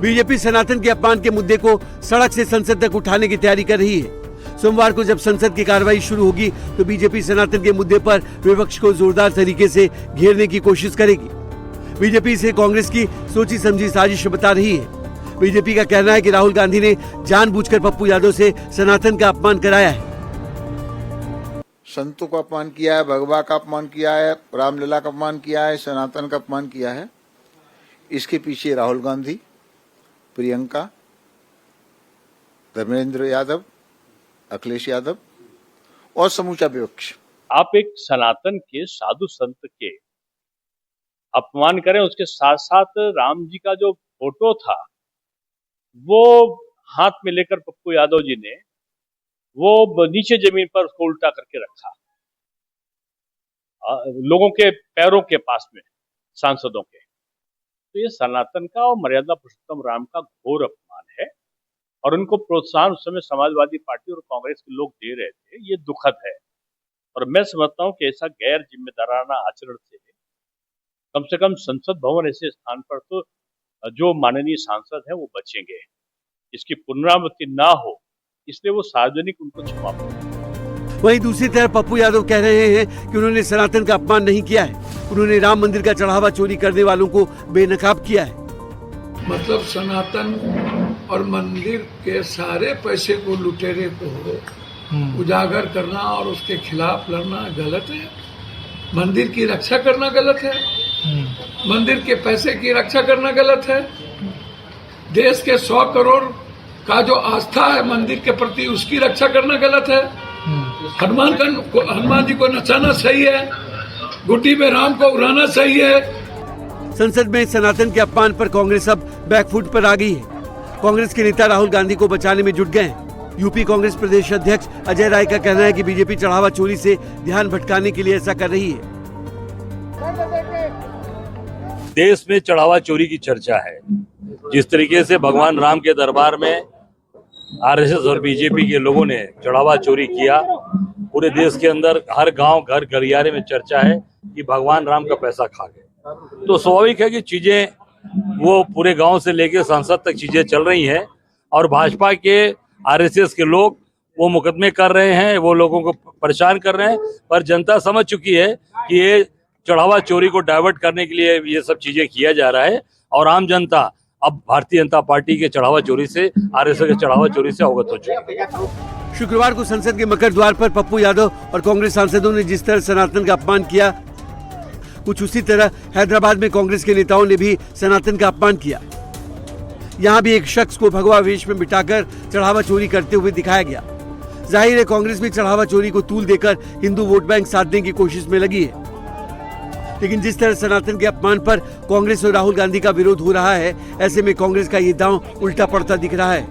BJP सनातन के अपमान के मुद्दे को सड़क से संसद तक उठाने की तैयारी कर रही है। सोमवार को जब संसद की कार्रवाई शुरू होगी तो बीजेपी सनातन के मुद्दे पर विपक्ष को जोरदार तरीके से घेरने की कोशिश करेगी। बीजेपी इसे कांग्रेस की सोची समझी साजिश बता रही है। बीजेपी का कहना है कि राहुल गांधी ने जानबूझकर पप्पू यादव से सनातन का अपमान कराया है। संतों का अपमान किया है, भगवा का अपमान किया है, रामलला का अपमान किया है, सनातन का अपमान किया है। इसके पीछे राहुल गांधी, प्रियंका, धर्मेंद्र यादव, अखिलेश यादव और समूचा विपक्ष। आप एक सनातन के साधु संत के अपमान करें, उसके साथ साथ राम जी का जो फोटो था वो हाथ में लेकर पप्पू यादव जी ने वो नीचे जमीन पर उसको उल्टा करके रखा, लोगों के पैरों के पास में, सांसदों के। तो ये सनातन का और मर्यादा पुरुषोत्तम राम का घोर अपमान है और उनको प्रोत्साहन उस समय समाजवादी पार्टी और कांग्रेस के लोग दे रहे थे। ये दुखद है और मैं समझता हूं कि ऐसा गैर जिम्मेदाराना आचरण से कम से कम संसद भवन ऐसे स्थान पर तो जो माननीय सांसद हैं वो बचेंगे। इसकी पुनरावृत्ति ना हो इसलिए वो सार्वजनिक उनको क्षमा मांगे। वहीं दूसरी तरफ पप्पू यादव कह रहे हैं कि उन्होंने सनातन का अपमान नहीं किया है, उन्होंने राम मंदिर का चढ़ावा चोरी करने वालों को बेनकाब किया है। मतलब सनातन और मंदिर के सारे पैसे को, लुटेरे को उजागर करना और उसके खिलाफ लड़ना गलत है। मंदिर की रक्षा करना गलत है, मंदिर के पैसे की रक्षा करना गलत है। देश के 100 करोड़ का जो आस्था है मंदिर के प्रति, उसकी रक्षा करना गलत है। हनुमान जी को नचाना सही है, गुड्डी में राम को उड़ाना सही है। संसद में सनातन के अपमान पर कांग्रेस अब बैकफुट पर आ गई है। कांग्रेस के नेता राहुल गांधी को बचाने में जुट गए हैं। यूपी कांग्रेस प्रदेश अध्यक्ष अजय राय का कहना है कि बीजेपी चढ़ावा चोरी से ध्यान भटकाने के लिए ऐसा कर रही है। देश में चढ़ावा चोरी की चर्चा है। जिस तरीके से भगवान राम के दरबार में आरएसएस और बीजेपी के लोगों ने चढ़ावा चोरी किया, पूरे देश के अंदर हर गांव, घर गलियारे में चर्चा है कि भगवान राम का पैसा खा गए। तो स्वाभाविक है कि चीजें वो पूरे गांव से लेकर संसद तक चीजें चल रही हैं और भाजपा के, आरएसएस के लोग वो मुकदमे कर रहे हैं, वो लोगों को परेशान कर रहे हैं। पर जनता समझ चुकी है कि ये चढ़ावा चोरी को डाइवर्ट करने के लिए ये सब चीजें किया जा रहा है और आम जनता अब भारतीय जनता पार्टी के चढ़ावा चोरी से, आरएसएस के चढ़ावा चोरी से अवगत हो चुकी है। शुक्रवार को संसद के मकर द्वार पर पप्पू यादव और कांग्रेस सांसदों ने जिस तरह सनातन का अपमान किया, कुछ उसी तरह हैदराबाद में कांग्रेस के नेताओं ने भी सनातन का अपमान किया। यहाँ भी एक शख्स को भगवा वेश में बिठाकर चढ़ावा चोरी करते हुए दिखाया गया। जाहिर है कांग्रेस भी चढ़ावा चोरी को तूल देकर हिंदू वोट बैंक साधने की कोशिश में लगी है। लेकिन जिस तरह सनातन के अपमान पर कांग्रेस और राहुल गांधी का विरोध हो रहा है, ऐसे में कांग्रेस का ये दांव उल्टा पड़ता दिख रहा है।